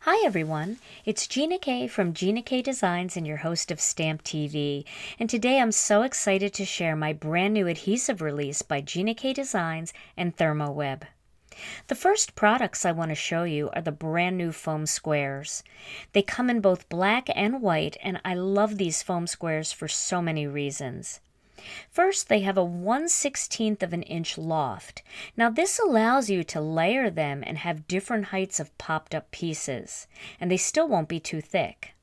Hi everyone, it's Gina K from Gina K Designs and your host of Stamp TV. And today I'm so excited to share my brand new adhesive release by Gina K Designs and ThermOWeb. The first products I want to show you are the brand new foam squares. They come in both black and white, and I love these foam squares for so many reasons. First, they have a 1/16 of an inch loft. Now this allows you to layer them and have different heights of popped up pieces, and they still won't be too thick.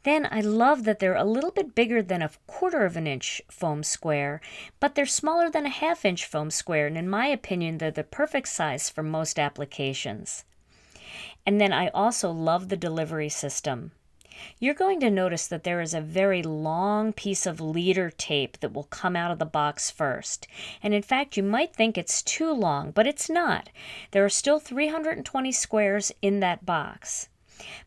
Then I love that they're a little bit bigger than a 1/4 of an inch foam square, but they're smaller than a 1/2 inch foam square, and in my opinion they're the perfect size for most applications. And then I also love the delivery system. You're going to notice that there is a very long piece of leader tape that will come out of the box first. And in fact, you might think it's too long, but it's not. There are still 320 squares in that box.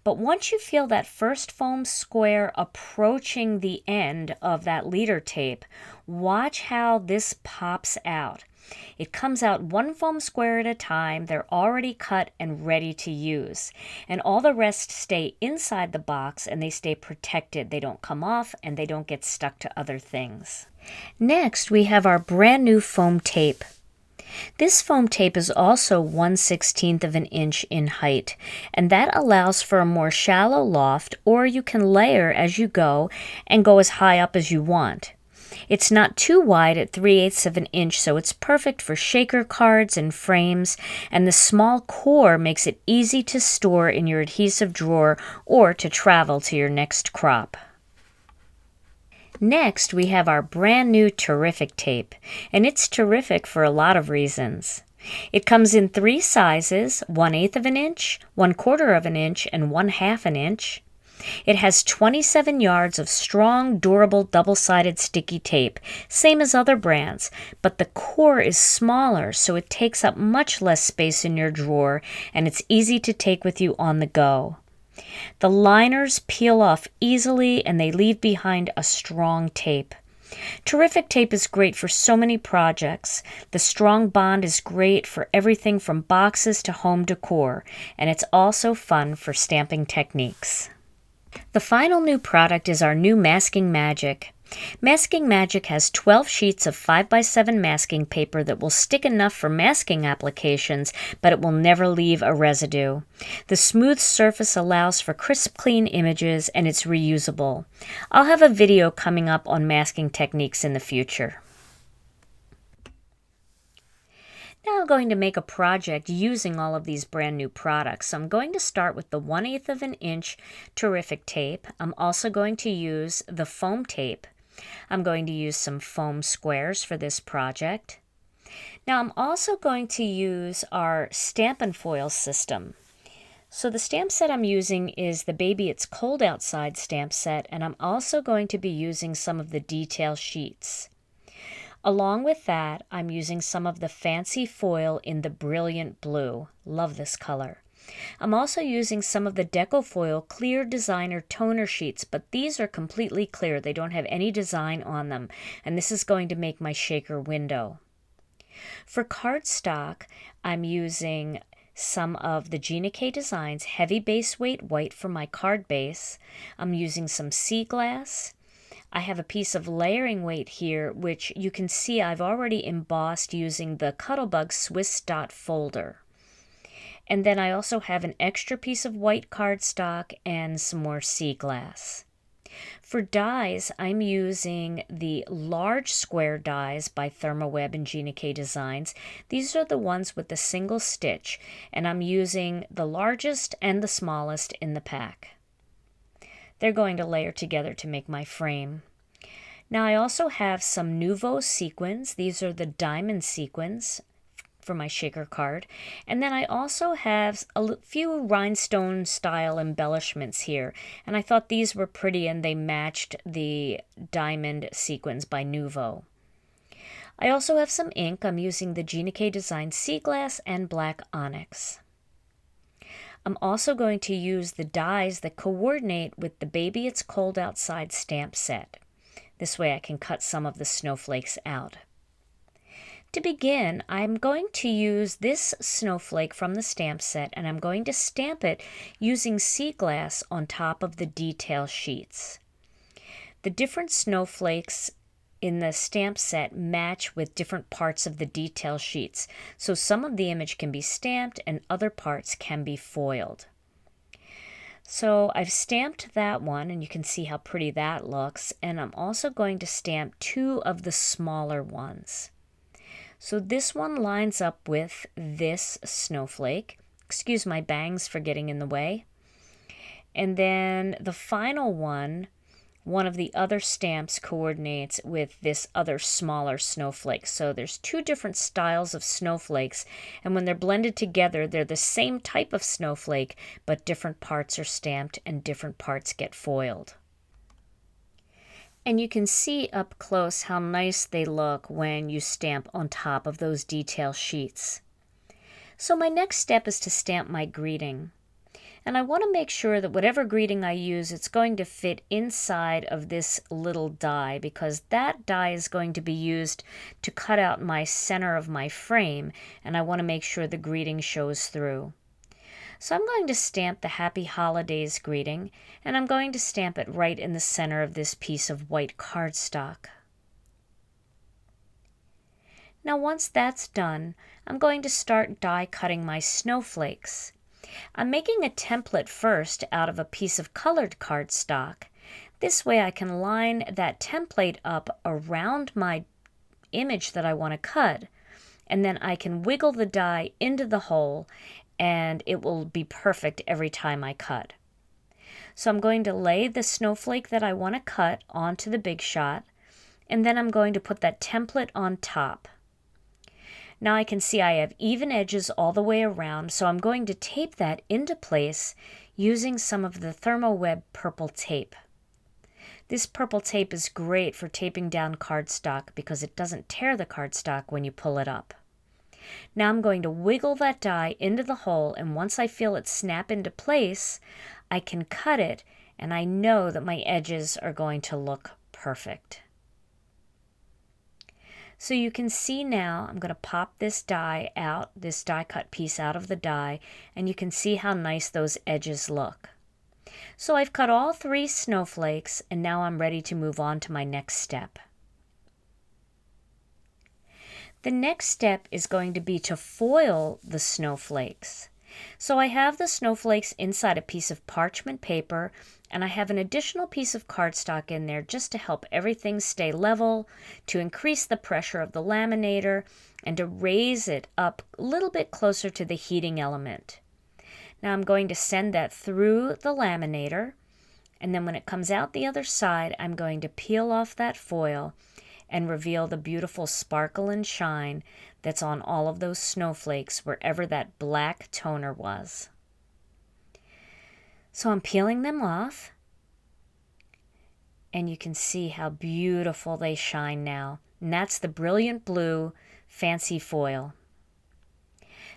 But once you feel that first foam square approaching the end of that leader tape, watch how this pops out. It comes out one foam square at a time. They're already cut and ready to use. And all the rest stay inside the box and they stay protected. They don't come off and they don't get stuck to other things. Next, we have our brand new foam tape. This foam tape is also 1/16 of an inch in height, and that allows for a more shallow loft, or you can layer as you go and go as high up as you want. It's not too wide at 3/8 of an inch, so it's perfect for shaker cards and frames, and the small core makes it easy to store in your adhesive drawer or to travel to your next crop. Next, we have our brand new terrific tape, and it's terrific for a lot of reasons. It comes in 3 sizes, 1/8 of an inch, 1/4 of an inch, and 1/2 an inch. It has 27 yards of strong, durable, double-sided sticky tape, same as other brands, but the core is smaller, so it takes up much less space in your drawer, and it's easy to take with you on the go. The liners peel off easily, and they leave behind a strong tape. Terrific tape is great for so many projects. The strong bond is great for everything from boxes to home decor, and it's also fun for stamping techniques. The final new product is our new Masking Magic. Masking Magic has 12 sheets of 5x7 masking paper that will stick enough for masking applications, but it will never leave a residue. The smooth surface allows for crisp, clean images, and it's reusable. I'll have a video coming up on masking techniques in the future. Now I'm going to make a project using all of these brand new products. So I'm going to start with the 1/8 of an inch terrific tape. I'm also going to use the foam tape. I'm going to use some foam squares for this project. Now I'm also going to use our Stampin' Foil system. So the stamp set I'm using is the Baby It's Cold Outside stamp set, and I'm also going to be using some of the detail sheets. Along with that, I'm using some of the fancy foil in the brilliant blue. Love this color. I'm also using some of the Deco Foil Clear Designer toner sheets, but these are completely clear. They don't have any design on them, and this is going to make my shaker window. For cardstock, I'm using some of the Gina K Designs Heavy Base Weight White for my card base. I'm using some sea glass. I have a piece of layering weight here, which you can see I've already embossed using the Cuttlebug Swiss Dot folder. And then I also have an extra piece of white cardstock and some more sea glass. For dies, I'm using the large square dies by ThermOWeb and Gina K Designs. These are the ones with the single stitch, and I'm using the largest and the smallest in the pack. They're going to layer together to make my frame. Now I also have some Nouveau sequins. These are the diamond sequins for my shaker card. And then I also have a few rhinestone style embellishments here. And I thought these were pretty and they matched the diamond sequins by Nouveau. I also have some ink. I'm using the Gina K Design Sea Glass and Black Onyx. I'm also going to use the dies that coordinate with the Baby It's Cold Outside stamp set. This way I can cut some of the snowflakes out. To begin, I'm going to use this snowflake from the stamp set, and I'm going to stamp it using sea glass on top of the detail sheets. The different snowflakes in the stamp set match with different parts of the detail sheets, so some of the image can be stamped and other parts can be foiled. So I've stamped that one, and you can see how pretty that looks, and I'm also going to stamp two of the smaller ones. So this one lines up with this snowflake. Excuse my bangs for getting in the way. And then the final one of the other stamps coordinates with this other smaller snowflake. So there's two different styles of snowflakes, and when they're blended together, they're the same type of snowflake, but different parts are stamped and different parts get foiled. And you can see up close how nice they look when you stamp on top of those detail sheets. So my next step is to stamp my greeting. And I want to make sure that whatever greeting I use, it's going to fit inside of this little die, because that die is going to be used to cut out my center of my frame, and I want to make sure the greeting shows through. So I'm going to stamp the Happy Holidays greeting, and I'm going to stamp it right in the center of this piece of white cardstock. Now once that's done, I'm going to start die cutting my snowflakes. I'm making a template first out of a piece of colored cardstock. This way I can line that template up around my image that I want to cut, and then I can wiggle the die into the hole, and it will be perfect every time I cut. So I'm going to lay the snowflake that I want to cut onto the Big Shot, and then I'm going to put that template on top. Now I can see I have even edges all the way around, so I'm going to tape that into place using some of the ThermOWeb purple tape. This purple tape is great for taping down cardstock because it doesn't tear the cardstock when you pull it up. Now I'm going to wiggle that die into the hole, and once I feel it snap into place, I can cut it, and I know that my edges are going to look perfect. So you can see now, I'm going to pop this die out, this die cut piece out of the die, and you can see how nice those edges look. So I've cut all three snowflakes, and now I'm ready to move on to my next step. The next step is going to be to foil the snowflakes. So I have the snowflakes inside a piece of parchment paper, and I have an additional piece of cardstock in there just to help everything stay level, to increase the pressure of the laminator, and to raise it up a little bit closer to the heating element. Now I'm going to send that through the laminator, and then when it comes out the other side, I'm going to peel off that foil and reveal the beautiful sparkle and shine that's on all of those snowflakes wherever that black toner was. So I'm peeling them off, and you can see how beautiful they shine now. And that's the brilliant blue fancy foil.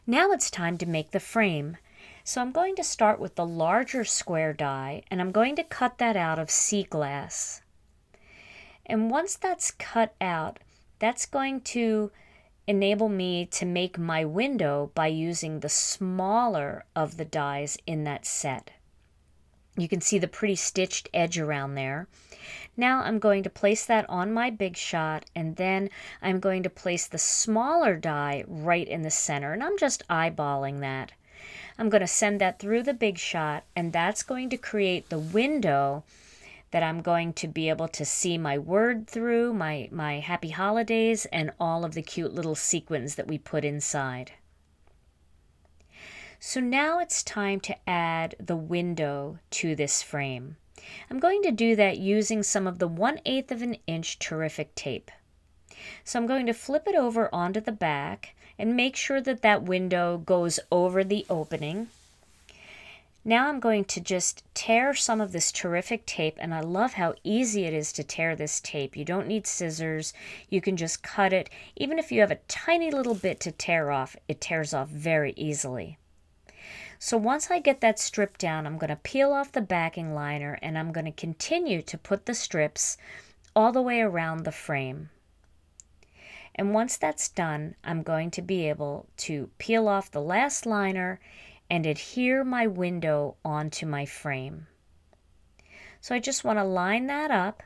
Now it's time to make the frame. So I'm going to start with the larger square die, and I'm going to cut that out of sea glass. And once that's cut out, that's going to enable me to make my window by using the smaller of the dies in that set. You can see the pretty stitched edge around there. Now I'm going to place that on my Big Shot, and then I'm going to place the smaller die right in the center, and I'm just eyeballing that. I'm going to send that through the Big Shot, and that's going to create the window that I'm going to be able to see my word through, my Happy Holidays, and all of the cute little sequins that we put inside. So now it's time to add the window to this frame. I'm going to do that using some of the 1/8 of an inch terrific tape. So I'm going to flip it over onto the back and make sure that that window goes over the opening. Now I'm going to just tear some of this terrific tape, and I love how easy it is to tear this tape. You don't need scissors. You can just cut it. Even if you have a tiny little bit to tear off, it tears off very easily. So once I get that strip down, I'm going to peel off the backing liner, and I'm going to continue to put the strips all the way around the frame. And once that's done, I'm going to be able to peel off the last liner and adhere my window onto my frame. So I just want to line that up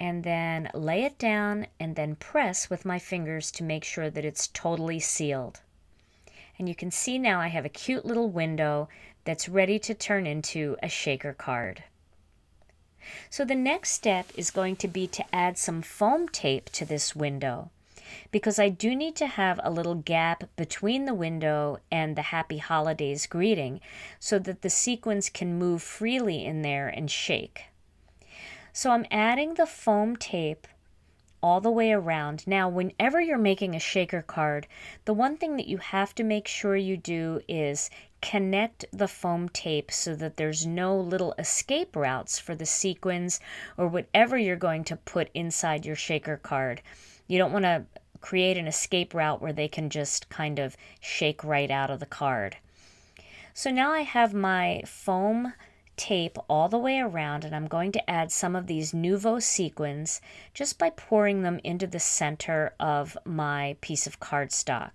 and then lay it down and then press with my fingers to make sure that it's totally sealed. And you can see now I have a cute little window that's ready to turn into a shaker card. So the next step is going to be to add some foam tape to this window, because I do need to have a little gap between the window and the Happy Holidays greeting so that the sequins can move freely in there and shake. So I'm adding the foam tape all the way around. Now, whenever you're making a shaker card, the one thing that you have to make sure you do is connect the foam tape so that there's no little escape routes for the sequins or whatever you're going to put inside your shaker card. You don't want to create an escape route where they can just kind of shake right out of the card. So now I have my foam tape all the way around, and I'm going to add some of these Nouveau sequins just by pouring them into the center of my piece of cardstock.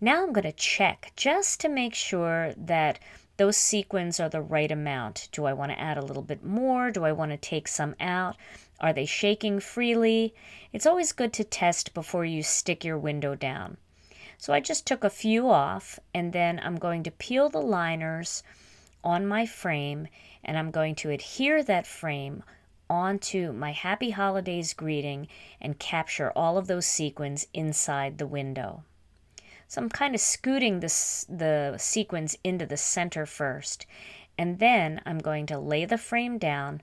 Now I'm going to check just to make sure that those sequins are the right amount. Do I want to add a little bit more? Do I want to take some out? Are they shaking freely? It's always good to test before you stick your window down. So I just took a few off, and then I'm going to peel the liners on my frame, and I'm going to adhere that frame onto my Happy Holidays greeting and capture all of those sequins inside the window. So I'm kind of scooting the sequins into the center first, and then I'm going to lay the frame down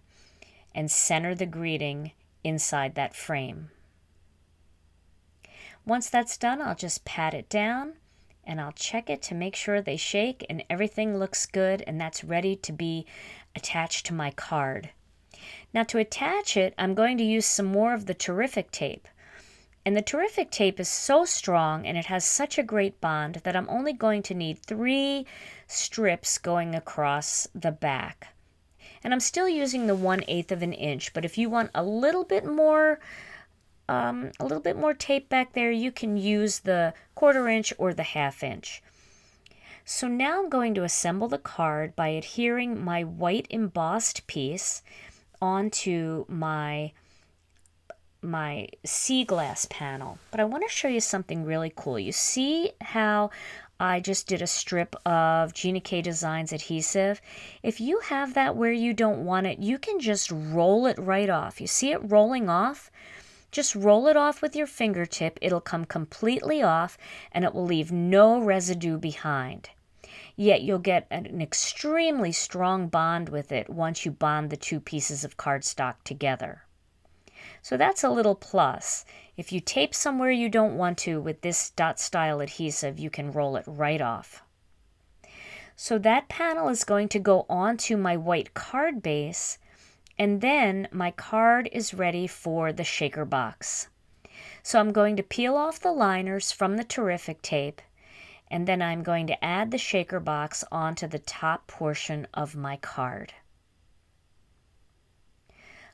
and center the greeting inside that frame. Once that's done, I'll just pat it down and I'll check it to make sure they shake and everything looks good, and that's ready to be attached to my card. Now to attach it, I'm going to use some more of the Terrific tape. And the Terrific tape is so strong and it has such a great bond that I'm only going to need 3 strips going across the back. And I'm still using the 1/8 of an inch, but if you want a little bit more tape back there, you can use the 1/4 inch or the 1/2 inch. So now I'm going to assemble the card by adhering my white embossed piece onto my sea glass panel. But I want to show you something really cool. You see how I just did a strip of Gina K Designs adhesive? If you have that where you don't want it, you can just roll it right off. You see it rolling off? Just roll it off with your fingertip. It'll come completely off and it will leave no residue behind. Yet you'll get an extremely strong bond with it once you bond the 2 pieces of cardstock together. So that's a little plus. If you tape somewhere you don't want to with this dot style adhesive, you can roll it right off. So that panel is going to go onto my white card base, and then my card is ready for the shaker box. So I'm going to peel off the liners from the Terrific tape, and then I'm going to add the shaker box onto the top portion of my card.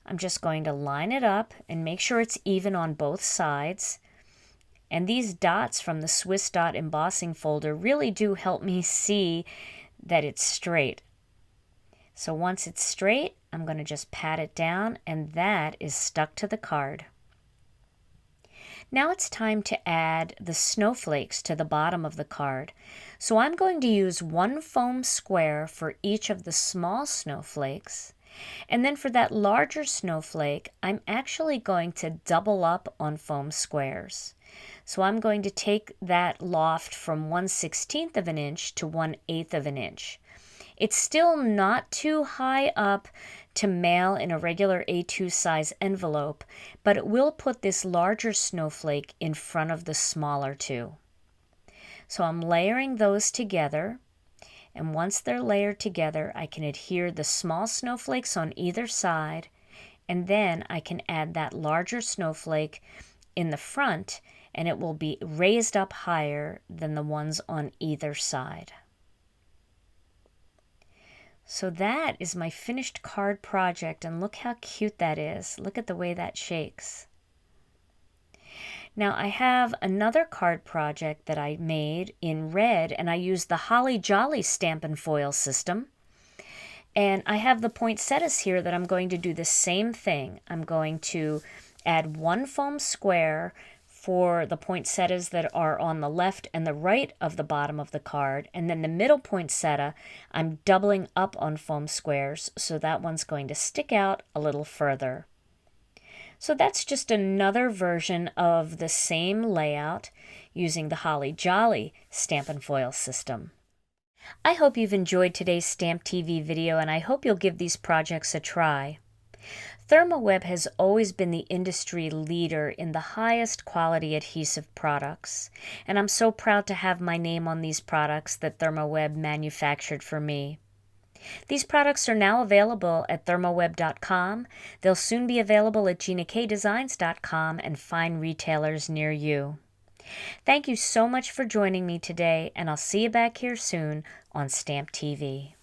I'm just going to line it up and make sure it's even on both sides. And these dots from the Swiss Dot embossing folder really do help me see that it's straight. So once it's straight, I'm going to just pat it down, and that is stuck to the card. Now it's time to add the snowflakes to the bottom of the card. So I'm going to use 1 foam square for each of the small snowflakes. And then for that larger snowflake, I'm actually going to double up on foam squares. So I'm going to take that loft from 1/16 of an inch to 1/8 of an inch. It's still not too high up to mail in a regular A2 size envelope, but it will put this larger snowflake in front of the smaller 2. So I'm layering those together. And once they're layered together, I can adhere the small snowflakes on either side, and then I can add that larger snowflake in the front, and it will be raised up higher than the ones on either side. So that is my finished card project, and look how cute that is. Look at the way that shakes. Now I have another card project that I made in red, and I used the Holly Jolly stamp and foil system. And I have the poinsettias here that I'm going to do the same thing. I'm going to add one foam square for the poinsettias that are on the left and the right of the bottom of the card, and then the middle poinsettia I'm doubling up on foam squares, so that one's going to stick out a little further. So that's just another version of the same layout using the Holly Jolly stamp and foil system. I hope you've enjoyed today's Stamp TV video, and I hope you'll give these projects a try. ThermOWeb has always been the industry leader in the highest quality adhesive products, and I'm so proud to have my name on these products that ThermOWeb manufactured for me. These products are now available at thermoweb.com. They'll soon be available at GinaKDesigns.com and fine retailers near you. Thank you so much for joining me today, and I'll see you back here soon on Stamp TV.